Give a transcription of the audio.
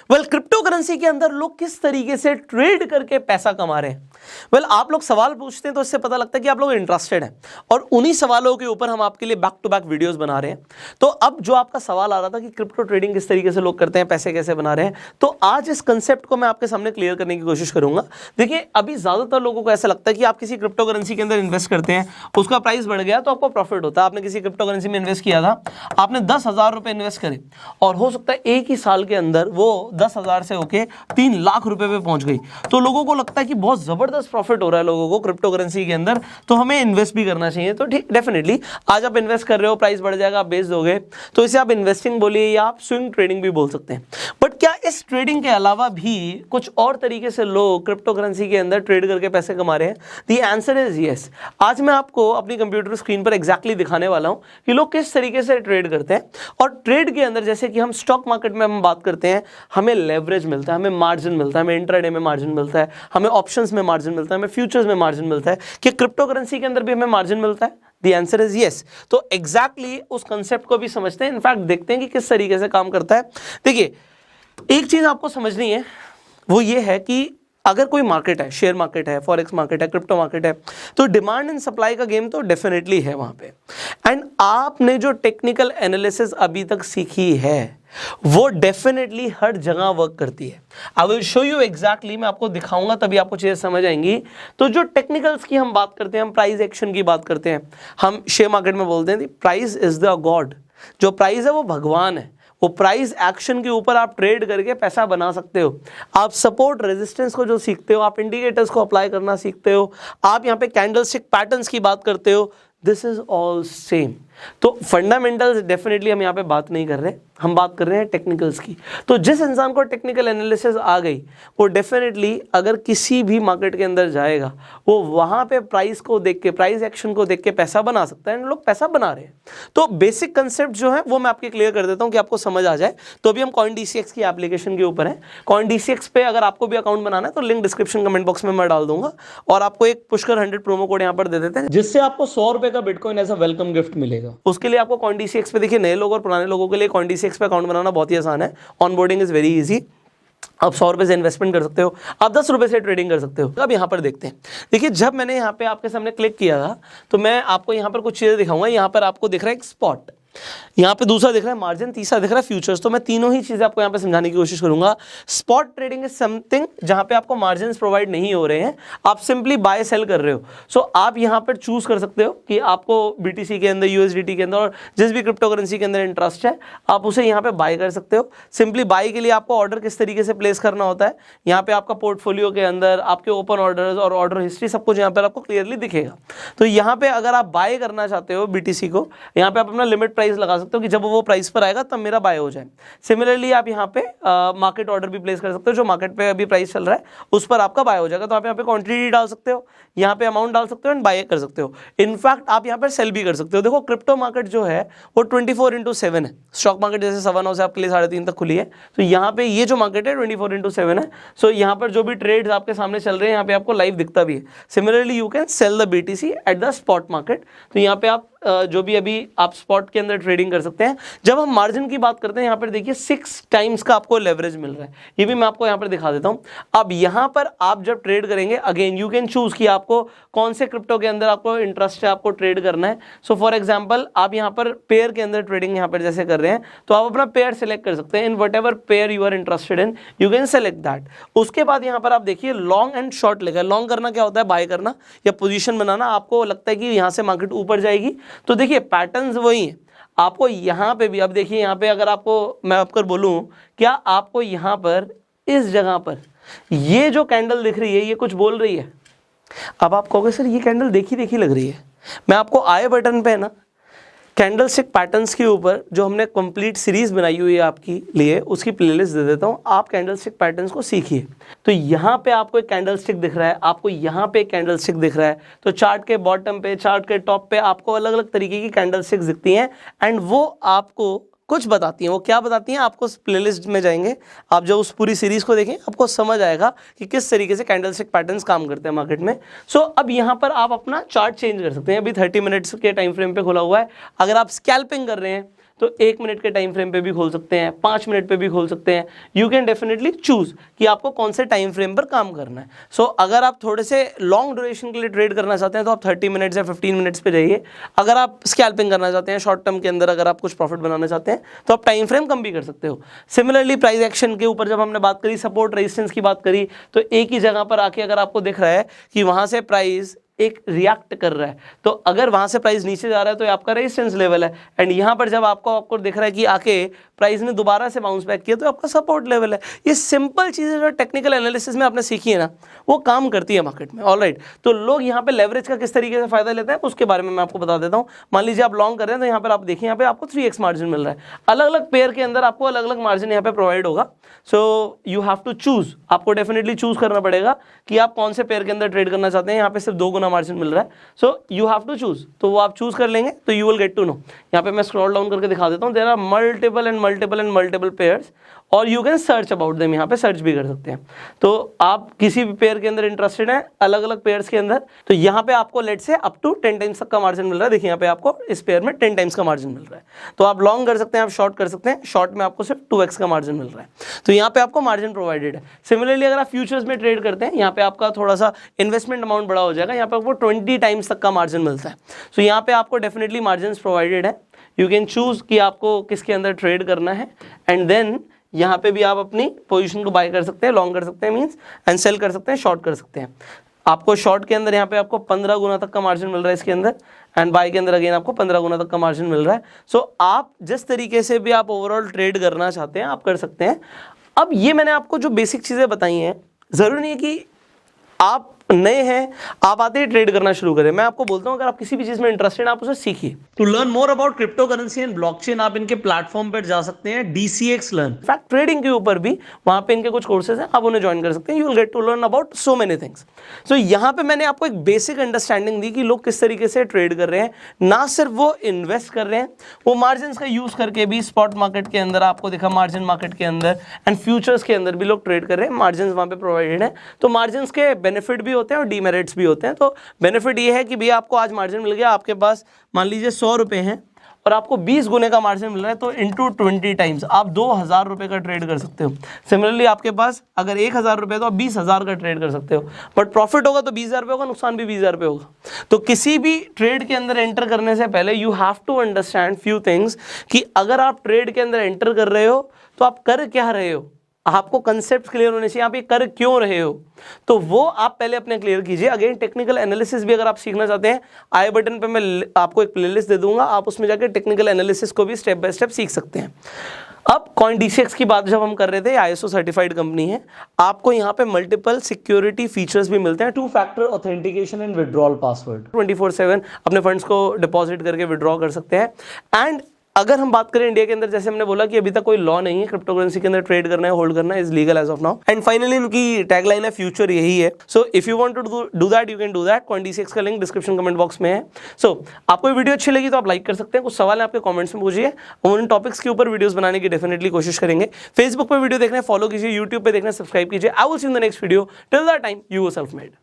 Crypto currency के अंदर लोग किस तरीके से ट्रेड करके पैसा कमा रहे हैं। आप लोग सवाल पूछते हैं तो इससे पता लगता है कि आप लोग इंटरेस्टेड हैं, और उन्हीं सवालों के ऊपर हम आपके लिए बैक टू बैक वीडियोस बना रहे हैं। तो अब जो आपका सवाल आ रहा था कि क्रिप्टो ट्रेडिंग किस तरीके से लोग करते हैं, पैसे कैसे बना रहे हैं, तो आज इस कंसेप्ट को मैं आपके सामने क्लियर करने की कोशिश करूंगा। देखिए, अभी ज्यादातर लोगों को ऐसा लगता है कि आप किसी क्रिप्टो करेंसी के अंदर इन्वेस्ट करते हैं, उसका प्राइस बढ़ गया तो आपको प्रॉफिट होता है। आपने किसी क्रिप्टो करेंसी में इन्वेस्ट किया था, आपने 10,000 रुपए इन्वेस्ट करे, और हो सकता है एक ही साल के अंदर वो 10,000 से होके 3 लाख रुपए पे पहुंच गई। तो लोगों को लगता है कि बहुत जबरदस्त प्रॉफिट हो रहा है लोगों को क्रिप्टो करेंसी के अंदर, तो हमें इन्वेस्ट भी करना चाहिए। तो ठीक, डेफिनेटली आज आप इन्वेस्ट कर रहे हो, प्राइस बढ़ जाएगा, आप बेच दोगे, तो इसे आप इन्वेस्टिंग बोलिए या आप स्विंग ट्रेडिंग भी बोल सकते हैं। बट क्या इस ट्रेडिंग के अलावा भी कुछ और तरीके से लोग क्रिप्टो करेंसी के अंदर ट्रेड करके पैसे कमा रहे हैं? The answer is yes. आज मैं आपको अपनी कंप्यूटर स्क्रीन पर एग्जैक्टली दिखाने वाला हूं कि लोग किस तरीके से ट्रेड करते हैं। और ट्रेड के अंदर जैसे कि हम स्टॉक मार्केट में हम बात करते हैं, हमें लेवरेज मिलता है, हमें मार्जिन मिलता है, हमें इंट्राडे में मार्जिन मिलता है, हमें ऑप्शंस में मार्जिन मिलता है, हमें फ्यूचर्स में मार्जिन मिलता है। कि क्रिप्टो करेंसी के अंदर भी हमें मार्जिन मिलता है? The answer is yes। तो एग्जैक्टली उस कंसेप्ट को भी समझते हैं, इनफैक्ट देखते हैं कि किस तरीके से काम करता है। देखिए, एक चीज आपको समझनी है, वो ये है कि अगर कोई मार्केट है, शेयर मार्केट है, फॉरेक्स मार्केट है, क्रिप्टो मार्केट है, तो डिमांड एंड सप्लाई का गेम तो डेफिनेटली है वहां पे। एंड आपने जो टेक्निकल एनालिसिस अभी तक सीखी है वो डेफिनेटली हर जगह वर्क करती है। I will show you exactly, मैं आपको दिखाऊंगा तभी आपको चीजें समझ आएंगी। तो जो टेक्निकल्स की हम बात करते हैं, हम प्राइस एक्शन की बात करते हैं, हम शेयर मार्केट में बोलते हैं प्राइस इज द गॉड। जो प्राइस है वो भगवान है। वो प्राइस एक्शन के ऊपर आप ट्रेड करके पैसा बना सकते हो। आप सपोर्ट रेजिस्टेंस को जो सीखते हो, आप इंडिकेटर्स को अप्लाई करना सीखते हो, आप यहाँ पे कैंडलस्टिक पैटर्न्स की बात करते हो, दिस इज ऑल सेम। तो फंडामेंटल्स डेफिनेटली हम यहाँ पे बात नहीं कर रहे, हम बात कर रहे हैं टेक्निकल्स की। तो जिस इंसान को टेक्निकल एनालिसिस आ गई, वो डेफिनेटली अगर किसी भी मार्केट के अंदर जाएगा, वो वहां पे प्राइस को देख के, प्राइस एक्शन को देख के पैसा बना सकता है। लोग पैसा बना रहे हैं। तो बेसिक कंसेप्ट जो है वो मैं आपके क्लियर कर देता हूँ कि आपको समझ आ जाए। तो अभी हम CoinDCX की एप्लीकेशन के ऊपर है। CoinDCX पे अगर आपको भी अकाउंट बनाना है तो लिंक डिस्क्रिप्शन कमेंट बॉक्स में मैं डाल दूंगा, और आपको एक पुष्कर 100 प्रोमो कोड यहाँ पर दे देते हैं, जिससे आपको 100 रुपए का bitcoin as a welcome gift मिलेगा। उसके लिए आपको CoinDCX पे, देखिए नए लोग और पुराने लोगों के लिए CoinDCX पे अकाउंट बनाना बहुत ही आसान है। Onboarding is very easy. आप 100 रुपए से इन्वेस्टमेंट कर सकते हो, आप 10 रुपए से ट्रेडिंग कर सकते हो। अब यहाँ पर देखते हैं। देखिए, जब मैंने यहाँ पे आपके सामने क्लिक किया था तो मैं आपको यहाँ पर कुछ चीजें दिखाऊंगा। यहाँ पर आपको दिख रहा है एक स्पॉट, यहाँ पे दूसरा दिख रहा है मार्जिन, तीसरा दिख रहा है फ्यूचर्स। तो मैं तीनों ही चीजें आपको यहाँ पे समझाने की कोशिश करूंगा। स्पॉट ट्रेडिंग इज समथिंग जहां पे आपको मार्जिन प्रोवाइड नहीं हो रहे हैं, आप सिंपली बाय सेल कर रहे हो। सो आप यहाँ पर चूज कर सकते हो कि आपको BTC के अंदर, USDT के अंदर और जिस भी क्रिप्टो करेंसी के अंदर इंटरेस्ट है, आप उसे यहाँ पे बाय कर सकते हो। सिंपली बाय के लिए आपको ऑर्डर किस तरीके से प्लेस करना होता है, यहाँ पे आपका पोर्टफोलियो के अंदर आपके ओपन ऑर्डर्स और ऑर्डर हिस्ट्री सब कुछ यहाँ पर आपको क्लियरली दिखेगा। तो यहाँ पे अगर आप बाय करना चाहते हो BTC को, यहाँ पे आप अपना लिमिट प्राइस लगा सकते हो कि जब वो प्राइस पर आएगा तब मेरा बाय हो जाए। सिमिलरली आप यहाँ पे मार्केट ऑर्डर भी प्लेस कर सकते हो, जो मार्केट पे अभी प्राइस चल रहा है उस पर आपका बाय हो जाएगा। तो आप यहाँ पे क्वांटिटी डाल सकते हो, यहाँ पे अमाउंट डाल सकते हो एंड बाय कर सकते हो। इनफैक्ट आप यहाँ पर सेल भी कर सकते हो। देखो, क्रिप्टो मार्केट जो है वो 24/7 है। स्टॉक मार्केट जैसे 9:15 से आपके लिए 3:30 तक खुली है, तो यहाँ पे ये जो मार्केट है 24/7 है। सो यहाँ पर जो भी ट्रेड्स आपके सामने चल रहे हैं, यहाँ पे आपको लाइव दिखता भी है। Similarly you can sell the BTC at the spot market. तो यहाँ पे आप जो भी अभी आप स्पॉट के अंदर ट्रेडिंग कर सकते हैं। जब हम मार्जिन की बात करते हैं, यहाँ पर देखिए 6 टाइम्स का आपको लेवरेज मिल रहा है। ये भी मैं आपको यहाँ पर दिखा देता हूँ। अब यहाँ पर आप जब ट्रेड करेंगे, अगेन यू कैन चूज कि आपको कौन से क्रिप्टो के अंदर आपको इंटरेस्ट है, आपको ट्रेड करना है। सो फॉर एग्जाम्पल, आप यहाँ पर पेयर के अंदर ट्रेडिंग यहाँ पर जैसे कर रहे हैं, तो आप अपना पेयर सेलेक्ट कर सकते हैं। In whatever pair you are interested in, you can select that. उसके बाद यहाँ पर आप देखिए लॉन्ग एंड शॉर्ट लिखा है। लॉन्ग करना क्या होता है? बाय करना या पोजीशन बनाना। आपको लगता है कि यहाँ से मार्केट ऊपर जाएगी, तो देखिए पैटर्न्स वही है। आपको यहाँ पे भी, अब देखिए यहाँ पे अगर आपको मैं आपको बोलूँ, क्या आपको यहाँ पर इस जगह पर ये जो कैंडल दिख रही है, ये कुछ बोल रही है? अब आप कहोगे सर ये कैंडल देखी देखी लग रही है। मैं आपको आई बटन पे ना कैंडलस्टिक पैटर्न्स के ऊपर जो हमने कंप्लीट सीरीज बनाई हुई है आपके लिए, उसकी प्लेलिस्ट दे देता हूँ। आप कैंडलस्टिक पैटर्न्स को सीखिए। तो यहाँ पे आपको एक कैंडलस्टिक दिख रहा है, आपको यहाँ पे एक कैंडलस्टिक दिख रहा है। तो चार्ट के बॉटम पे, चार्ट के टॉप पे आपको अलग अलग तरीके की कैंडलस्टिक्स दिखती हैं एंड वो आपको कुछ बताती हैं। वो क्या बताती हैं? आपको उस प्लेलिस्ट में जाएंगे, आप जब उस पूरी सीरीज को देखें, आपको समझ आएगा कि किस तरीके से कैंडलस्टिक पैटर्न्स काम करते हैं मार्केट में। सो अब यहाँ पर आप अपना चार्ट चेंज कर सकते हैं। अभी 30 मिनट्स के टाइम फ्रेम पे खुला हुआ है। अगर आप स्कैल्पिंग कर रहे हैं तो 1 मिनट के टाइम फ्रेम पे भी खोल सकते हैं, 5 मिनट पे भी खोल सकते हैं। यू कैन डेफिनेटली चूज कि आपको कौन से टाइम फ्रेम पर काम करना है। सो अगर आप थोड़े से लॉन्ग ड्यूरेशन के लिए ट्रेड करना चाहते हैं तो आप 30 मिनट्स या 15 मिनट्स पे जाइए। अगर आप स्कैल्पिंग करना चाहते हैं शॉर्ट टर्म के अंदर, अगर आप कुछ प्रॉफिट बनाना चाहते हैं तो आप टाइम फ्रेम कम भी कर सकते हो। सिमिलरली प्राइस एक्शन के ऊपर जब हमने बात करी, सपोर्ट रेजिस्टेंस की बात करी, तो एक ही जगह पर आके अगर आपको दिख रहा है कि वहां से प्राइस एक रिएक्ट कर रहा है, तो अगर वहां से प्राइस नीचे जा रहा है तो ये आपका रेजिस्टेंस लेवल है, एंड यहां पर जब आपको दिख रहा है कि आके प्राइस ने दोबारा से बाउंस बैक किया तो आपका सपोर्ट लेवल है। ये सिंपल चीजें जो टेक्निकल एनालिसिस में आपने सीखी है ना, वो काम करती है मार्केट में। ऑलराइट, तो लोग यहाँ पे लेवरेज का किस तरीके से फायदा लेते हैं उसके बारे में मैं आपको बता देता हूँ। मान लीजिए आप लॉन्ग कर रहे हैं तो यहाँ पर आप देखिए, यहाँ पे आपको 3x मार्जिन मिल रहा है। अलग अलग पेयर के अंदर आपको अलग अलग मार्जिन यहाँ पे प्रोवाइड होगा। So you have to choose, आपको डेफिनेटली चूज करना पड़ेगा कि आप कौन से पेयर के अंदर ट्रेड करना चाहते हैं। यहाँ पे सिर्फ 2 गुना मार्जिन मिल रहा है, so you have to choose. तो वो आप चूज कर लेंगे तो you will get to know. यहाँ पे मैं स्क्रॉल डाउन करके दिखा देता हूँ। देयर आर मल्टीपल पेयर्स और you can search about them. यहाँ पे सर्च भी कर सकते हैं। तो आप किसी भी पेयर के अंदर इंटरेस्टेड हैं, अलग अलग पेयर्स के अंदर, तो यहाँ पे आपको लेट से अप टू 10 टाइम्स तक का मार्जिन मिल रहा है। देखिए यहाँ पे आपको इस पेयर में 10 टाइम्स का मार्जिन मिल रहा है। तो आप लॉन्ग कर सकते हैं, आप शॉर्ट कर सकते हैं। शॉर्ट में आपको सिर्फ 2x का मार्जिन मिल रहा है, तो यहाँ पे आपको मार्जिन प्रोवाइडेड है। सिमिलरली अगर आप फ्यूचर्स में ट्रेड करते हैं, यहाँ पे आपका थोड़ा सा इन्वेस्टमेंट अमाउंट बड़ा हो जाएगा। यहाँ पे आपको 20 टाइम्स तक का मार्जिन मिलता है। सो यहाँ पे आपको डेफिनेटली मार्जिन प्रोवाइडेड है। यू कैन चूज कि आपको किसके अंदर ट्रेड करना है, एंड देन यहाँ पे भी आप अपनी पोजीशन को बाय कर सकते हैं, लॉन्ग कर सकते हैं मींस, एंड सेल कर सकते हैं, शॉर्ट कर सकते हैं। आपको शॉर्ट के अंदर यहाँ पे आपको 15 गुना तक का मार्जिन मिल रहा है इसके अंदर, एंड बाय के अंदर अगेन आपको 15 गुना तक का मार्जिन मिल रहा है। सो आप जिस तरीके से भी आप ओवरऑल ट्रेड करना चाहते हैं आप कर सकते हैं। अब ये मैंने आपको जो बेसिक चीज़ें बताई हैं, ज़रूरी नहीं है कि आप नए हैं आप आते ही ट्रेड करना शुरू करें। मैं आपको बोलता हूं अगर आप किसी भी चीज में इंटरेस्टेड हैं आप उसे सीखिए। To learn more about crypto currency and blockchain आप इनके प्लेटफॉर्म पर जा सकते हैं, DCX लर्न। फैक्ट ट्रेडिंग के ऊपर भी वहां पे इनके कुछ कोर्सेज हैं, आप उन्हें ज्वाइन कर सकते हैं। You will get to learn about so many things. So यहाँ पे मैंने आपको एक बेसिक अंडरस्टैंडिंग दी कि लोग किस तरीके से ट्रेड कर रहे हैं। ना सिर्फ वो इन्वेस्ट कर रहे हैं, वो मार्जिन का यूज करके भी स्पॉट मार्केट के अंदर आपको दिखा, मार्जिन मार्केट के अंदर एंड फ्यूचर्स के अंदर भी लोग ट्रेड कर रहे हैं। मार्जिन वहां पे प्रोवाइडेड है, तो मार्जिन के बेनिफिट भी होते हैं और डीमेरिट्स भी होते हैं। तो बेनिफिट ये है कि भैया आपको आज मार्जिन मिल गया, आपके पास मान लीजिए 100 रुपए हैं और आपको 20 गुने का मार्जिन मिल रहा है, तो इंटू 20 टाइम्स आप 2000 रुपए का ट्रेड कर सकते हो। सिमिलरली आपके पास अगर 1000 रुपए तो आप 20,000 का ट्रेड कर सकते हो, बट प्रॉफिट होगा तो 20,000 रुपये होगा, नुकसान भी 20,000 रुपये होगा। तो किसी भी ट्रेड के अंदर एंटर करने से पहले you have to understand few things कि अगर आप ट्रेड के अंदर एंटर कर रहे हो तो आप कर क्या रहे हो, आपको कंसेप्ट क्लियर होने चाहिए। आप ये कर क्यों रहे हो, तो वो आप पहले अपने क्लियर कीजिए। अगेन टेक्निकल एनालिसिस भी अगर आप सीखना चाहते हैं, आई बटन पे मैं आपको एक प्लेलिस्ट दे दूंगा, आप उसमें जाकर टेक्निकल एनालिसिस को भी स्टेप बाय स्टेप सीख सकते हैं। अब CoinDCX की बात जब हम कर रहे थे, ISO सर्टिफाइड कंपनी है, आपको यहाँ पे मल्टीपल सिक्योरिटी फीचर्स भी मिलते हैं। 2 factor authentication and withdrawal password, 24/7 अपने फंड्स को डिपॉजिट करके विड्रॉ कर सकते हैं। एंड अगर हम बात करें इंडिया के अंदर, जैसे हमने बोला कि अभी तक कोई लॉ नहीं है क्रिप्टो करेंसी के अंदर ट्रेड करना है, होल्ड करना है, is legal as of now. And finally इनकी टैगलाइन है फ्यूचर, यही है। So if you want to do that you can do that. CoinDCX का लिंक डिस्क्रिप्शन कमेंट बॉक्स में है। सो आपको ये वीडियो अच्छी लगी तो आप लाइक कर सकते हैं, कुछ सवाल है आपके कमेंट्स में पूछिए, हम उन टॉपिक्स के ऊपर वीडियोस बनाने की डेफिनेटली कोशिश करेंगे। फेसबुक पर वीडियो देखना है फॉलो कीजिए, यूट्यूब पे देखना है सब्सक्राइब कीजिए। I will see you in the next video. Till that time you are self made.